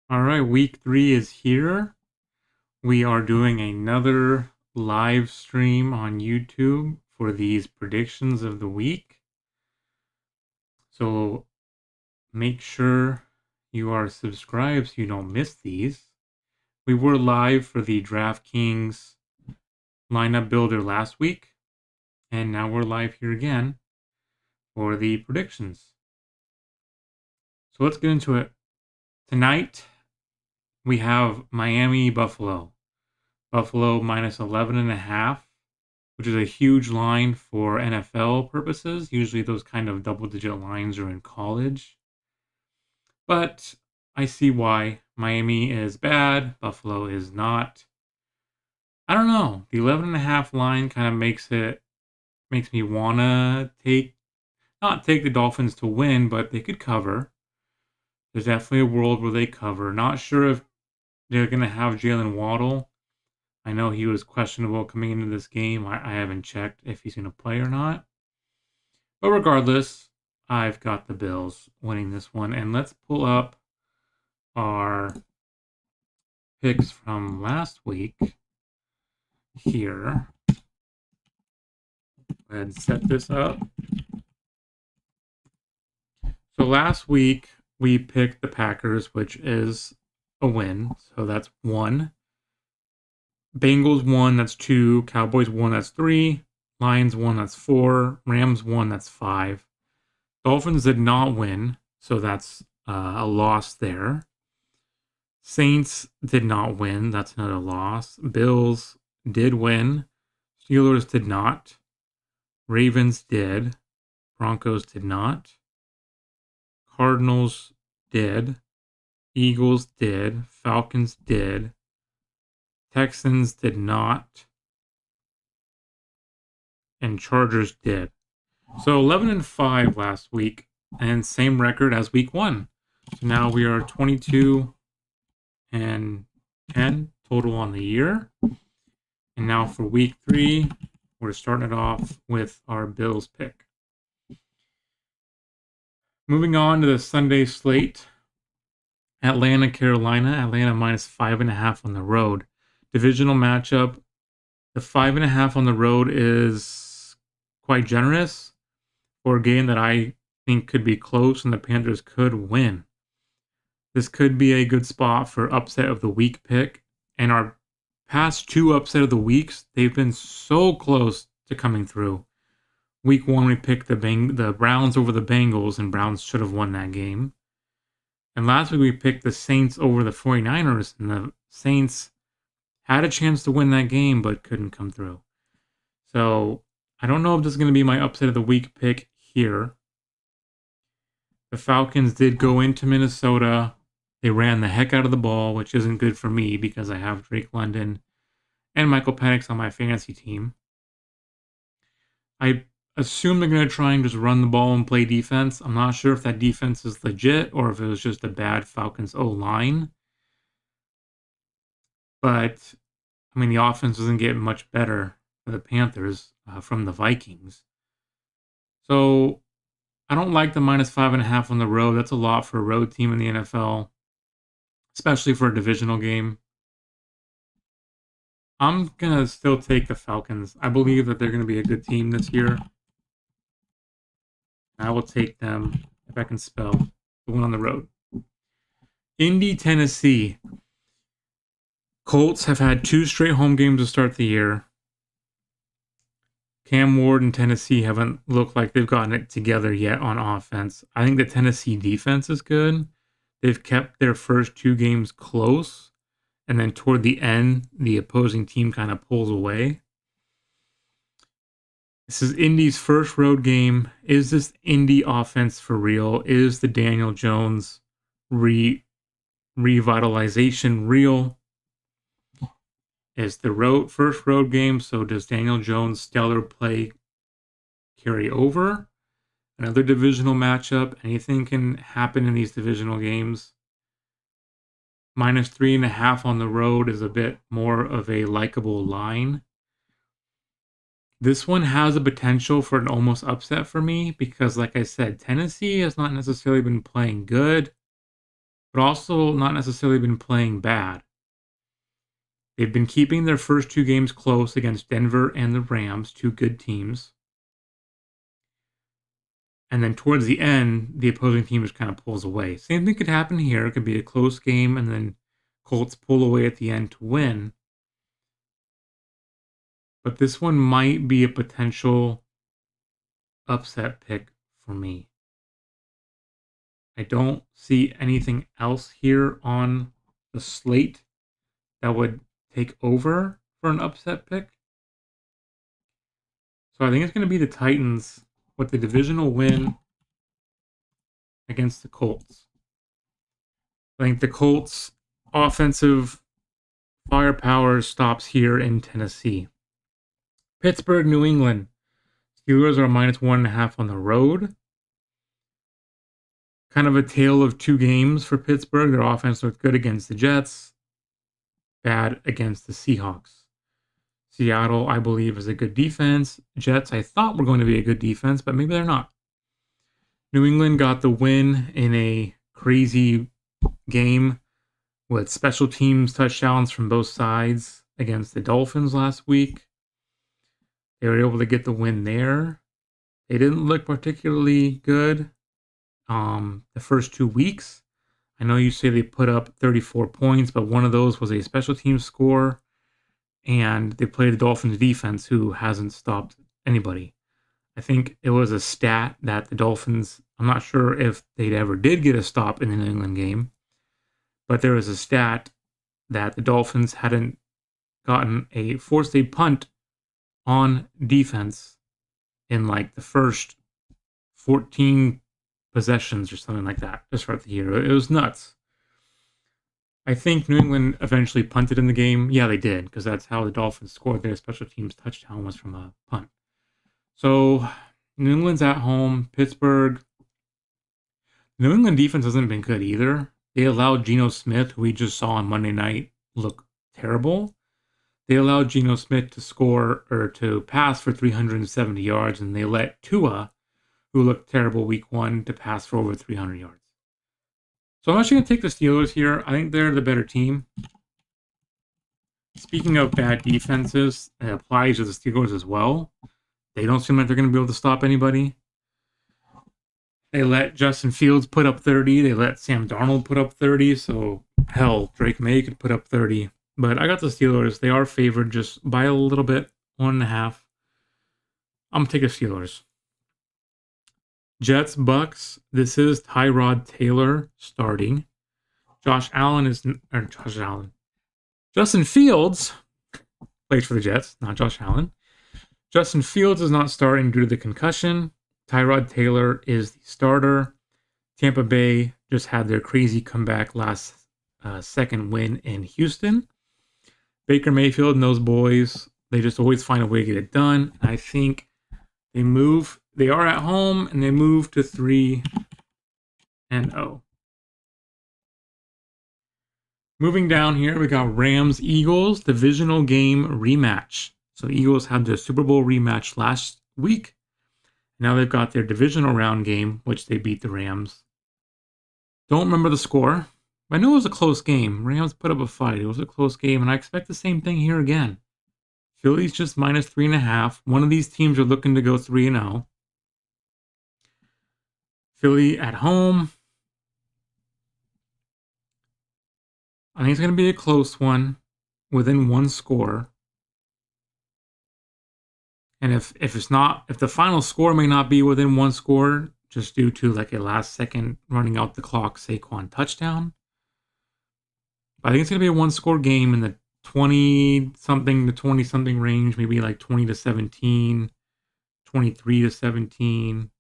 All right, week 3 is here. We are doing another live stream on YouTube for these predictions of the week. So make sure you are subscribed so you don't miss these. We were live for the DraftKings lineup builder last week, and now we're live here again for the predictions. So let's get into it. Tonight, we have Miami Buffalo. Buffalo minus 11.5, which is a huge line for NFL purposes. Usually those kind of double-digit lines are in college. But I see why. Miami is bad. Buffalo is not. I don't know. The 11.5 line kind of makes me wanna not take the Dolphins to win, but they could cover. There's definitely a world where they cover. Not sure if they're gonna have Jalen Waddle. I know he was questionable coming into this game. I haven't checked if he's going to play or not. But regardless, I've got the Bills winning this one. And let's pull up our picks from last week here. Go ahead and set this up. So last week, we picked the Packers, which is a win. So that's 1. Bengals 1, that's 2. Cowboys 1, that's 3. Lions 1, that's 4. Rams 1, that's 5. Dolphins did not win, so that's a loss there. Saints did not win, that's another loss. Bills did win. Steelers did not. Ravens did. Broncos did not. Cardinals did. Eagles did. Falcons did. Texans did not. And Chargers did. So 11-5 last week, and same record as week 1. So now we are 22-10 total on the year. And now for week 3, we're starting it off with our Bills pick. Moving on to the Sunday slate. Atlanta, Carolina. Atlanta minus 5.5 on the road. Divisional matchup. The 5.5 on the road is quite generous for a game that I think could be close and the Panthers could win. This could be a good spot for upset of the week pick. And our past 2 upset of the weeks, they've been so close to coming through. Week 1, we picked the Browns over the Bengals, and Browns should have won that game. And last week, we picked the Saints over the 49ers, and the Saints had a chance to win that game, but couldn't come through. So I don't know if this is going to be my upset of the week pick here. The Falcons did go into Minnesota. They ran the heck out of the ball, which isn't good for me because I have Drake London and Michael Penix on my fantasy team. I assume they're going to try and just run the ball and play defense. I'm not sure if that defense is legit or if it was just a bad Falcons O-line. But, I mean, the offense doesn't get much better for the Panthers from the Vikings. So, I don't like the minus 5.5 on the road. That's a lot for a road team in the NFL, especially for a divisional game. I'm going to still take the Falcons. I believe that they're going to be a good team this year. I will take them, if I can spell, the one on the road. Indy, Tennessee. Colts have had 2 straight home games to start the year. Cam Ward and Tennessee haven't looked like they've gotten it together yet on offense. I think the Tennessee defense is good. They've kept their first 2 games close, and then toward the end, the opposing team kind of pulls away. This is Indy's first road game. Is this Indy offense for real? Is the Daniel Jones revitalization real? Is the first road game, so does Daniel Jones' stellar play carry over? Another divisional matchup. Anything can happen in these divisional games. Minus 3.5 on the road is a bit more of a likable line. This one has a potential for an almost upset for me because, like I said, Tennessee has not necessarily been playing good but also not necessarily been playing bad. They've been keeping their first 2 games close against Denver and the Rams, 2 good teams. And then towards the end, the opposing team just kind of pulls away. Same thing could happen here. It could be a close game, and then Colts pull away at the end to win. But this one might be a potential upset pick for me. I don't see anything else here on the slate that would take over for an upset pick. So I think it's going to be the Titans with the divisional win against the Colts. I think the Colts' offensive firepower stops here in Tennessee. Pittsburgh, New England. Steelers are minus 1.5 on the road. Kind of a tale of 2 games for Pittsburgh. Their offense looked good against the Jets, bad against the Seahawks. Seattle, I believe, is a good defense. Jets, I thought were going to be a good defense, but maybe they're not. New England got the win in a crazy game with special teams touchdowns from both sides against the Dolphins last week. They were able to get the win there. They didn't look particularly good the first 2 weeks. I know you say they put up 34 points, but one of those was a special teams score, and they played the Dolphins defense, who hasn't stopped anybody. I think it was a stat that the Dolphins, I'm not sure if they ever did get a stop in the New England game, but there was a stat that the Dolphins hadn't gotten a forced a punt on defense in like the first 14 possessions or something like that to start the year. It was nuts. I think New England eventually punted in the game. Yeah, they did, because that's how the Dolphins scored. Their special teams touchdown was from a punt. So New England's at home. Pittsburgh. New England defense hasn't been good either. They allowed Geno Smith, who we just saw on Monday night, look terrible. They allowed Geno Smith to score or to pass for 370 yards, and they let Tua, who looked terrible week 1, to pass for over 300 yards. So I'm actually going to take the Steelers here. I think they're the better team. Speaking of bad defenses, it applies to the Steelers as well. They don't seem like they're going to be able to stop anybody. They let Justin Fields put up 30. They let Sam Darnold put up 30. So, hell, Drake May could put up 30. But I got the Steelers. They are favored just by a little bit, 1.5. I'm going to take the Steelers. Jets, Bucks. This is Tyrod Taylor starting. Justin Fields plays for the Jets, not Josh Allen. Justin Fields is not starting due to the concussion. Tyrod Taylor is the starter. Tampa Bay just had their crazy comeback last second win in Houston. Baker Mayfield and those boys, they just always find a way to get it done. I think they are at home, and they move to 3-0. Moving down here, we got Rams-Eagles divisional game rematch. So the Eagles had their Super Bowl rematch last week. Now they've got their divisional round game, which they beat the Rams. Don't remember the score. I knew it was a close game. Rams put up a fight. It was a close game, and I expect the same thing here again. Philly's just minus 3.5. One of these teams are looking to go 3-0. Philly at home. I think it's going to be a close one, within 1 score. And if the final score may not be within 1 score, just due to like a last second running out the clock Saquon touchdown. But I think it's going to be a 1-score game in the 20-something to 20-something range, maybe like 20-17, 23-17,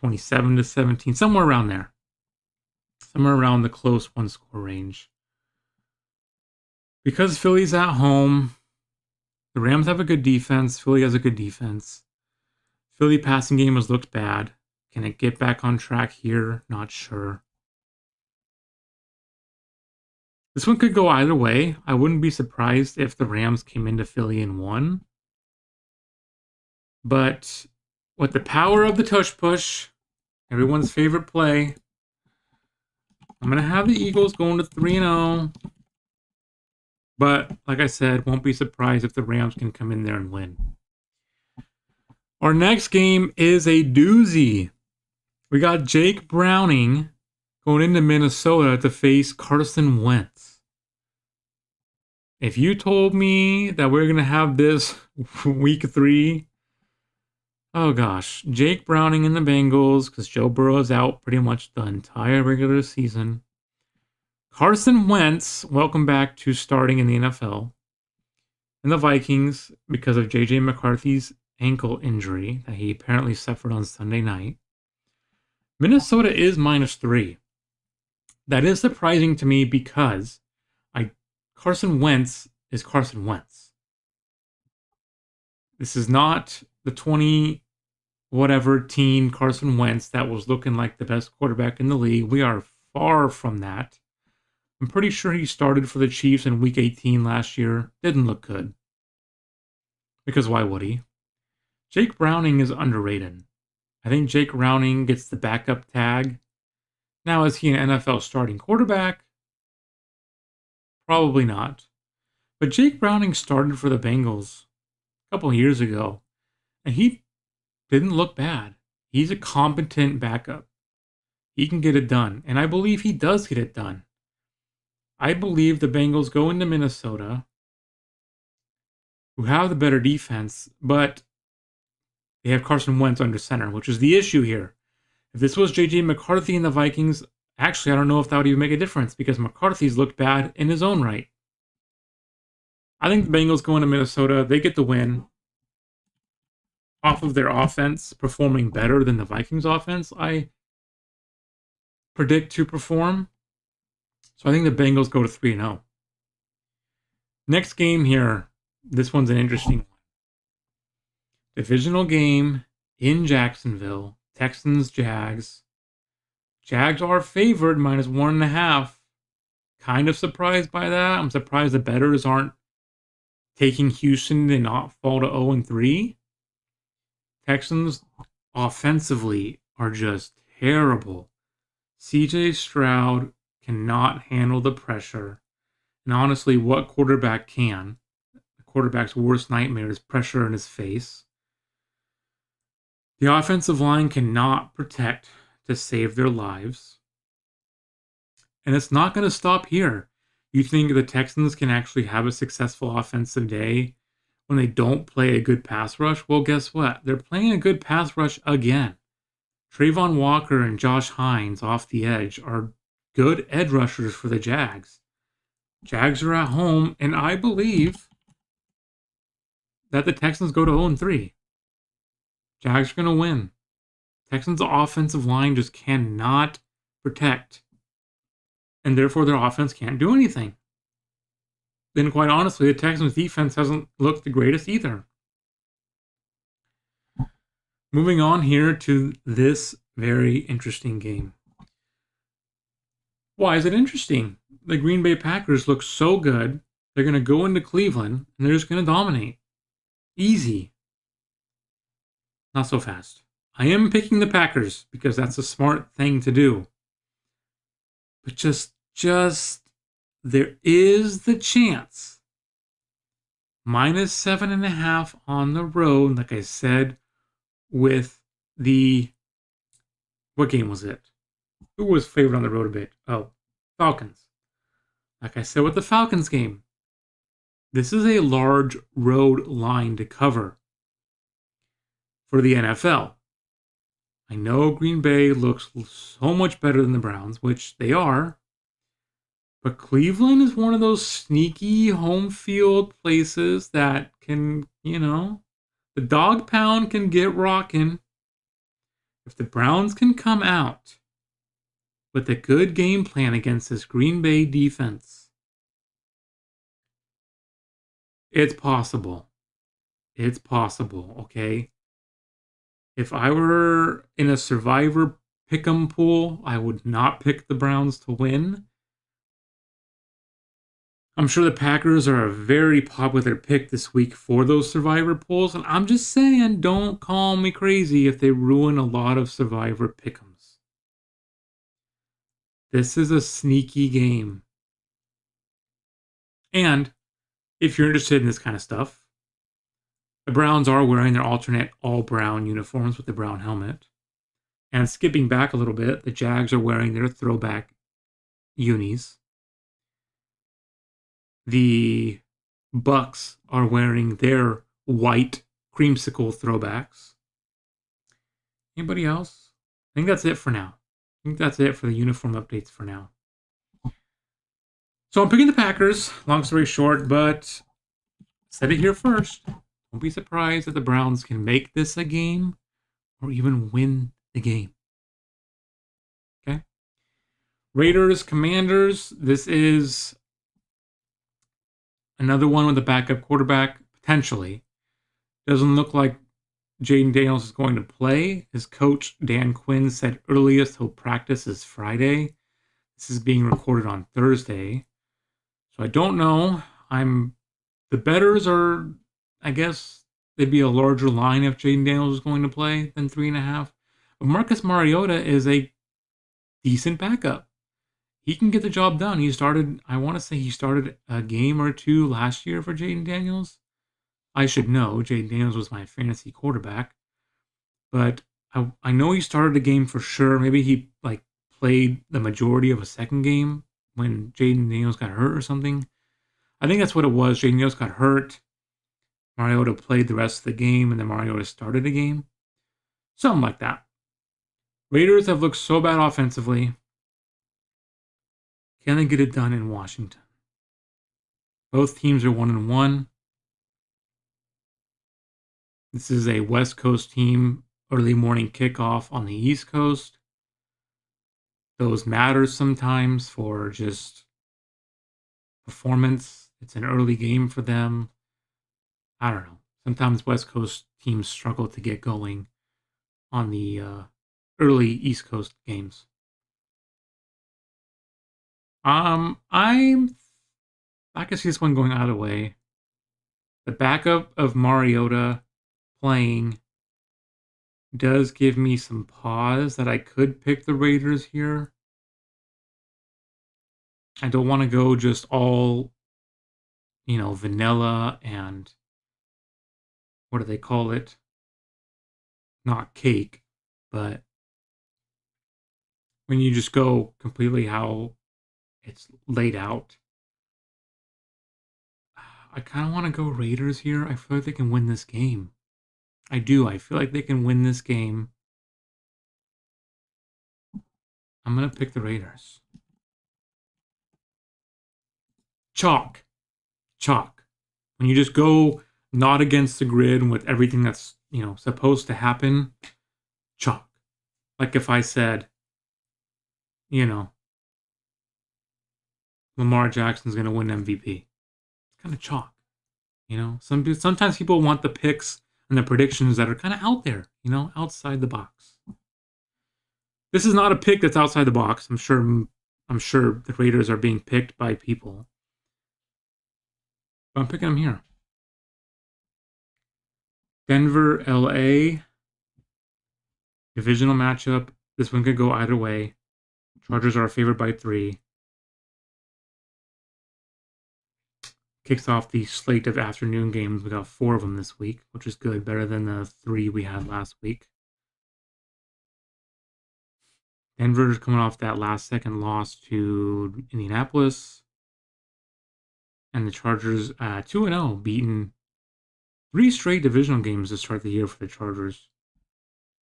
27-17, somewhere around there. Somewhere around the close 1-score range. Because Philly's at home, the Rams have a good defense. Philly has a good defense. Philly passing game has looked bad. Can it get back on track here? Not sure. This one could go either way. I wouldn't be surprised if the Rams came into Philly and won. But with the power of the tush push, everyone's favorite play, I'm going to have the Eagles going to 3-0. But like I said, won't be surprised if the Rams can come in there and win. Our next game is a doozy. We got Jake Browning going into Minnesota to face Carson Wentz. If you told me that we're going to have this week 3, oh gosh, Jake Browning in the Bengals because Joe Burrow's out pretty much the entire regular season. Carson Wentz, welcome back to starting in the NFL. And the Vikings, because of J.J. McCarthy's ankle injury that he apparently suffered on Sunday night. Minnesota is -3. That is surprising to me because Carson Wentz is Carson Wentz. This is not the 20 whatever teen Carson Wentz that was looking like the best quarterback in the league. We are far from that. I'm pretty sure he started for the Chiefs in week 18 last year. Didn't look good. Because why would he? Jake Browning is underrated. I think Jake Browning gets the backup tag. Now, is he an NFL starting quarterback? Probably not. But Jake Browning started for the Bengals a couple years ago, and he didn't look bad. He's a competent backup. He can get it done, and I believe he does get it done. I believe the Bengals go into Minnesota, who have the better defense, but they have Carson Wentz under center, which is the issue here. If this was J.J. McCarthy and the Vikings, actually, I don't know if that would even make a difference because McCarthy's looked bad in his own right. I think the Bengals go into Minnesota. They get the win off of their offense performing better than the Vikings offense, I predict to perform. So I think the Bengals go to 3-0. Next game here. This one's an interesting one. Divisional game in Jacksonville. Texans, Jags. Jags are favored -1.5. Kind of surprised by that. I'm surprised the bettors aren't taking Houston and not fall to 0-3. Texans offensively are just terrible. CJ Stroud cannot handle the pressure. And honestly, what quarterback can? The quarterback's worst nightmare is pressure in his face. The offensive line cannot protect to save their lives. And it's not going to stop here. You think the Texans can actually have a successful offensive day when they don't play a good pass rush? Well, guess what? They're playing a good pass rush again. Trayvon Walker and Josh Hines off the edge are good edge rushers for the Jags. Jags are at home, and I believe that the Texans go to 0-3. Jags are going to win. Texans' offensive line just cannot protect, and therefore their offense can't do anything. Then, quite honestly, the Texans' defense hasn't looked the greatest either. Moving on here to this very interesting game. Why is it interesting? The Green Bay Packers look so good. They're going to go into Cleveland, and they're just going to dominate. Easy. Not so fast. I am picking the Packers because that's a smart thing to do. But just there is the chance. -7.5 on the road, like I said, with the... What game was it? Who was favored on the road a bit? Oh, Falcons. Like I said with the Falcons game, this is a large road line to cover for the NFL. I know Green Bay looks so much better than the Browns, which they are, but Cleveland is one of those sneaky home field places that can, the dog pound can get rocking. If the Browns can come out with a good game plan against this Green Bay defense, it's possible. It's possible, okay? If I were in a Survivor pick'em pool, I would not pick the Browns to win. I'm sure the Packers are a very popular pick this week for those Survivor pools, and I'm just saying, don't call me crazy if they ruin a lot of Survivor pick'ems. This is a sneaky game. And if you're interested in this kind of stuff, the Browns are wearing their alternate all brown uniforms with the brown helmet. And skipping back a little bit, the Jags are wearing their throwback unis. The Bucks are wearing their white creamsicle throwbacks. Anybody else? I think that's it for now. I think that's it for the uniform updates for now. So I'm picking the Packers, long story short, but said it here first. Don't be surprised if the Browns can make this a game or even win the game. Okay? Raiders, Commanders. This is another one with a backup quarterback, potentially. Doesn't look like Jaden Daniels is going to play. His coach, Dan Quinn, said earliest he'll practice is Friday. This is being recorded on Thursday. So I don't know. The bettors are, I guess, they'd be a larger line if Jaden Daniels is going to play than 3.5. But Marcus Mariota is a decent backup. He can get the job done. I want to say he started a game or two last year for Jaden Daniels. I should know. Jaden Daniels was my fantasy quarterback. But I know he started a game for sure. Maybe he played the majority of a second game when Jaden Daniels got hurt or something. I think that's what it was. Jaden Daniels got hurt. Mariota played the rest of the game, and then Mariota started a game. Something like that. Raiders have looked so bad offensively. Can they get it done in Washington? Both teams are 1-1. This is a West Coast team, early morning kickoff on the East Coast. Those matter sometimes for just performance. It's an early game for them. I don't know. Sometimes West Coast teams struggle to get going on the early East Coast games. I can see this one going either way. The backup of Mariota playing does give me some pause that I could pick the Raiders here. I don't want to go just all, vanilla and what do they call it? Not cake, but when you just go completely how it's laid out. I kind of want to go Raiders here. I feel like they can win this game. I do. I feel like they can win this game. I'm going to pick the Raiders. Chalk. When you just go not against the grid with everything that's, supposed to happen, chalk. Like if I said, Lamar Jackson's going to win MVP. It's kind of chalk. Sometimes people want the picks and the predictions that are kind of out there, outside the box. This is not a pick that's outside the box. I'm sure the Raiders are being picked by people. But I'm picking them here. Denver, LA. Divisional matchup. This one could go either way. Chargers are favored by 3. Kicks off the slate of afternoon games. We got 4 of them this week, which is good. Better than the 3 we had last week. Denver's coming off that last-second loss to Indianapolis. And the Chargers 2-0, beaten 3 straight divisional games to start the year for the Chargers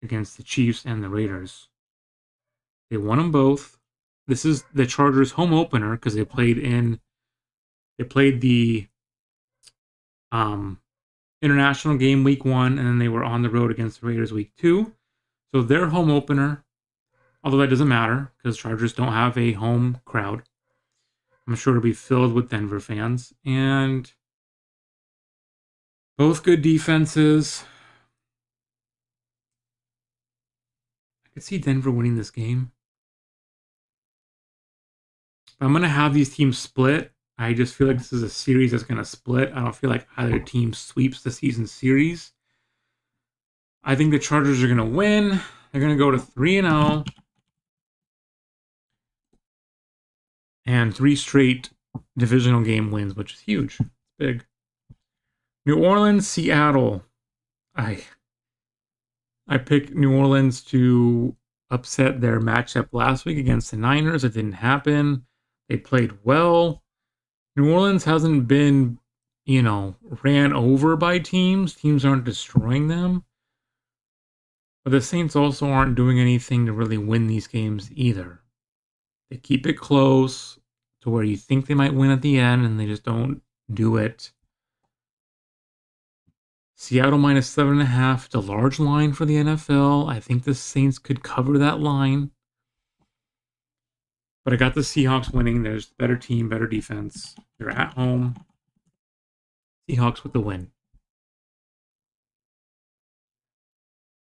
against the Chiefs and the Raiders. They won them both. This is the Chargers' home opener because they played the international game week 1, and then they were on the road against the Raiders week 2. So their home opener, although that doesn't matter because Chargers don't have a home crowd. I'm sure it'll be filled with Denver fans. And both good defenses. I could see Denver winning this game. But I'm going to have these teams split. I just feel like this is a series that's going to split. I don't feel like either team sweeps the season series. I think the Chargers are going to win. They're going to go to 3-0. and 3 straight divisional game wins, which is huge. It's big. New Orleans, Seattle. I I picked New Orleans to upset their matchup last week against the Niners. It didn't happen. They played well. New Orleans hasn't been, ran over by teams. Teams aren't destroying them. But the Saints also aren't doing anything to really win these games either. They keep it close to where you think they might win at the end, and they just don't do it. Seattle minus 7.5. It's a large line for the NFL. I think the Saints could cover that line. But I got the Seahawks winning. There's better team, better defense. They're at home. Seahawks with the win.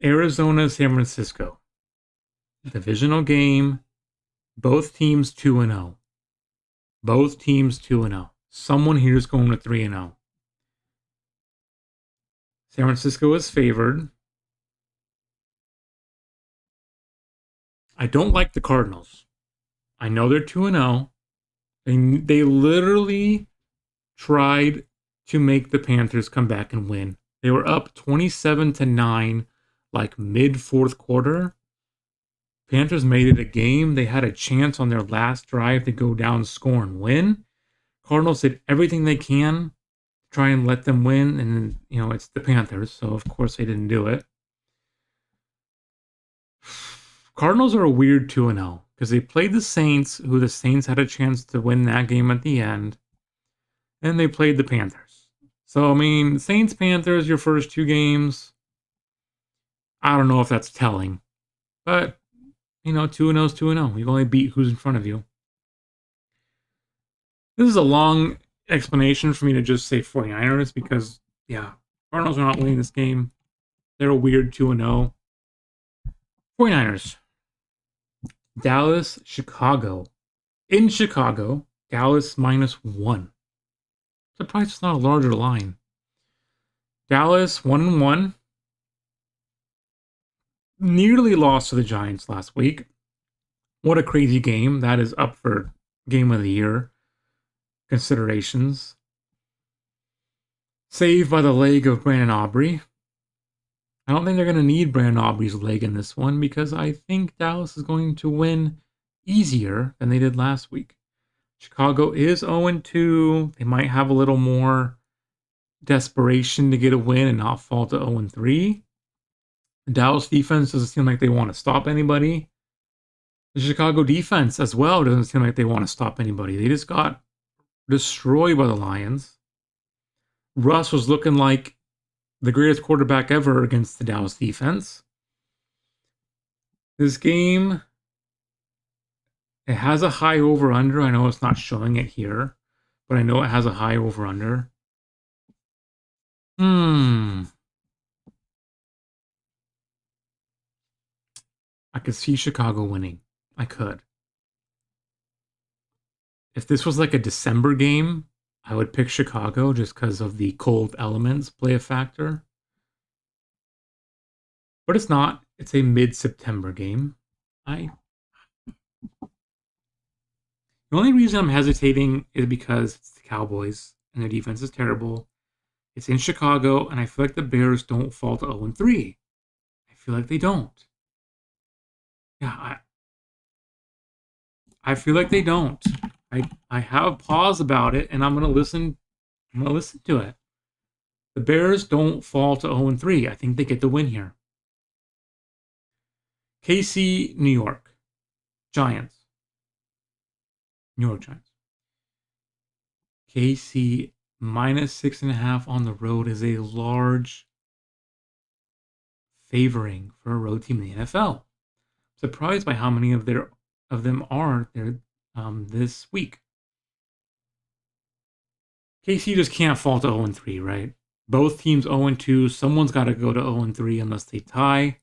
Arizona, San Francisco. Divisional game. Both teams 2-0. Both teams 2-0. Someone here is going to 3-0. San Francisco is favored. I don't like the Cardinals. I know they're 2-0. They literally tried to make the Panthers come back and win. They were up 27-9, like mid fourth quarter. Panthers made it a game. They had a chance on their last drive to go down, score, and win. Cardinals did everything they can to try and let them win, and it's the Panthers, so of course they didn't do it. Cardinals are a weird 2-0 because they played the Saints, who the Saints had a chance to win that game at the end, and they played the Panthers. So, Saints, Panthers, your first 2 games, I don't know if that's telling, but 2-0 is 2-0. You've only beat who's in front of you. This is a long explanation for me to just say 49ers because, Cardinals are not winning this game. They're a weird 2-0. 49ers. Dallas, Chicago. In Chicago, Dallas -1. Surprised it's not a larger line. Dallas 1-1. Nearly lost to the Giants last week. What a crazy game. That is up for game of the year considerations. Saved by the leg of Brandon Aubrey. I don't think they're going to need Brandon Aubrey's leg in this one because I think Dallas is going to win easier than they did last week. Chicago is 0-2. They might have a little more desperation to get a win and not fall to 0-3. The Dallas defense doesn't seem like they want to stop anybody. The Chicago defense as well doesn't seem like they want to stop anybody. They just got destroyed by the Lions. Russ was looking like the greatest quarterback ever against the Dallas defense. This game, it has a high over-under. I know it's not showing it here, but I know it has a high over-under. I could see Chicago winning. I could. If this was like a December game, I would pick Chicago just because of the cold elements play a factor. But it's not. It's a mid-September game. The only reason I'm hesitating is because it's the Cowboys and their defense is terrible. It's in Chicago, and I feel like the Bears don't fall to 0-3. I feel like they don't. Yeah, I feel like they don't. I have pause about it, and I'm gonna listen. I'm gonna listen to it. The Bears don't fall to 0-3. I think they get the win here. KC, New York. Giants. New York Giants. KC -6.5 on the road is a large favoring for a road team in the NFL. Surprised by how many of them are there this week. KC just can't fall to 0-3, right? Both teams 0-2. Someone's got to go to 0-3 unless they tie.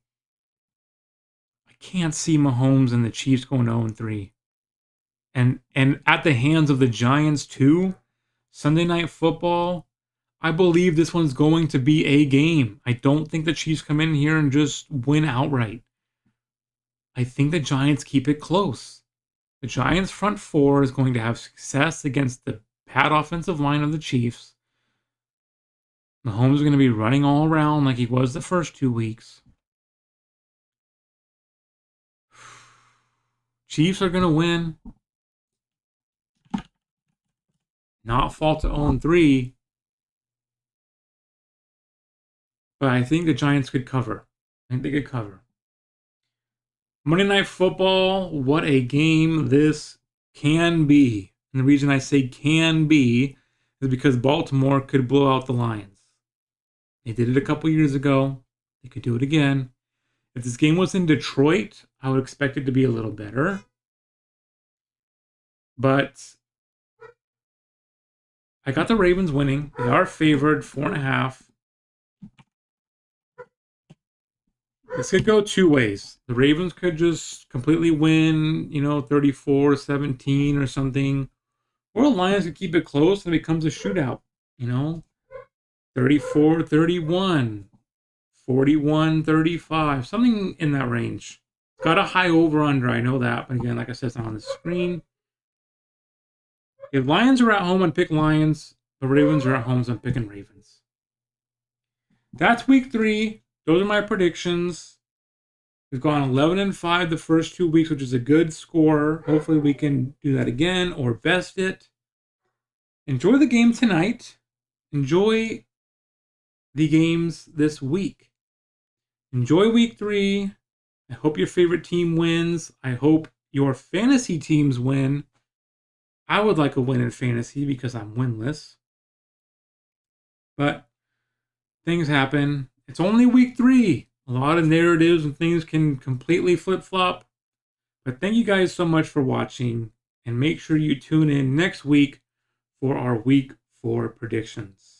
I can't see Mahomes and the Chiefs going 0-3. And at the hands of the Giants too. Sunday Night Football, I believe this one's going to be a game. I don't think the Chiefs come in here and just win outright. I think the Giants keep it close. The Giants' front four is going to have success against the bad offensive line of the Chiefs. Mahomes is going to be running all around like he was the first 2 weeks. Chiefs are going to win. Not fall to 0-3. But I think the Giants could cover. I think they could cover. Monday Night Football, what a game this can be. And the reason I say can be is because Baltimore could blow out the Lions. They did it a couple years ago. They could do it again. If this game was in Detroit, I would expect it to be a little better. But I got the Ravens winning. They are favored 4.5. This could go two ways. The Ravens could just completely win, 34-17 or something. Or the Lions could keep it close and it becomes a shootout, 34-31, 41-35, something in that range. Got a high over-under, I know that. But again, like I said, it's not on the screen. If Lions are at home, I'd pick Lions. The Ravens are at home, so I'm picking Ravens. That's week 3. Those are my predictions. We've gone 11-5 the first 2 weeks, which is a good score. Hopefully we can do that again or best it. Enjoy the game tonight. Enjoy the games this week. Enjoy week 3. I hope your favorite team wins. I hope your fantasy teams win. I would like a win in fantasy because I'm winless. But things happen. It's only week 3. A lot of narratives and things can completely flip-flop. But thank you guys so much for watching. And make sure you tune in next week for our week 4 predictions.